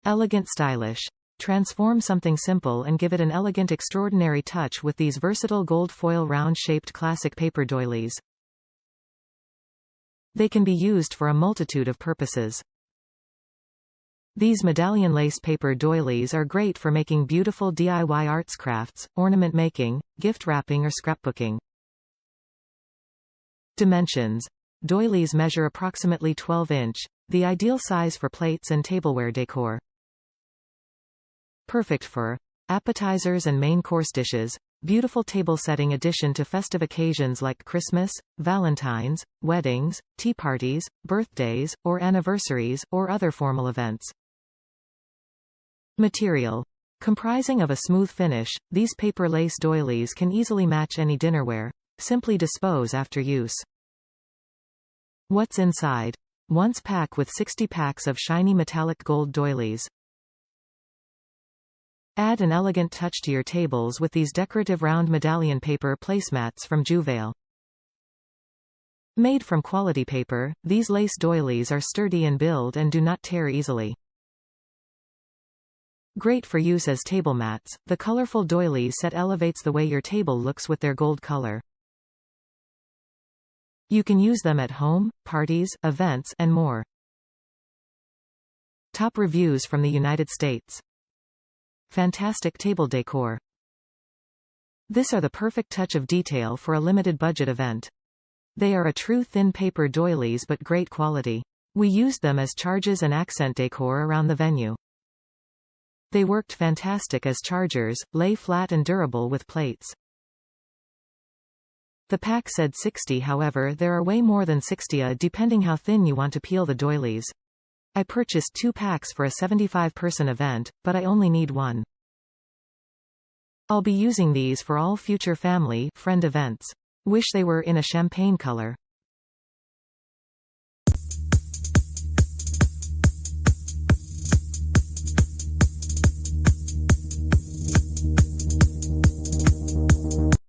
Elegant stylish. Transform something simple and give it an elegant extraordinary touch with these versatile gold foil round-shaped classic paper doilies. They can be used for a multitude of purposes. These medallion lace paper doilies are great for making beautiful DIY arts crafts, ornament making, gift wrapping or scrapbooking. Dimensions. Doilies measure approximately 12-inch, the ideal size for plates and tableware decor. Perfect for appetizers and main course dishes, beautiful table setting addition to festive occasions like Christmas, Valentine's, weddings, tea parties, birthdays, or anniversaries, or other formal events. Material. Comprising of a smooth finish, these paper lace doilies can easily match any dinnerware. Simply dispose after use. What's inside? Once pack with 60 packs of shiny metallic gold doilies. Add an elegant touch to your tables with these decorative round medallion paper placemats from Juvail. Made from quality paper, these lace doilies are sturdy in build and do not tear easily. Great for use as table mats, the colorful doily set elevates the way your table looks with their gold color. You can use them at home, parties, events, and more. Top reviews from the United States. Fantastic table decor. This are the perfect touch of detail for a limited budget event. They are a true thin paper doilies but great quality. We used them as charges and accent decor around the venue. They worked fantastic as chargers, lay flat and durable with plates. The pack said 60, however there are way more than 60 depending how thin you want to peel the doilies. I purchased 2 packs for a 75-person event, but I only need 1. I'll be using these for all future family, friend events. Wish they were in a champagne color.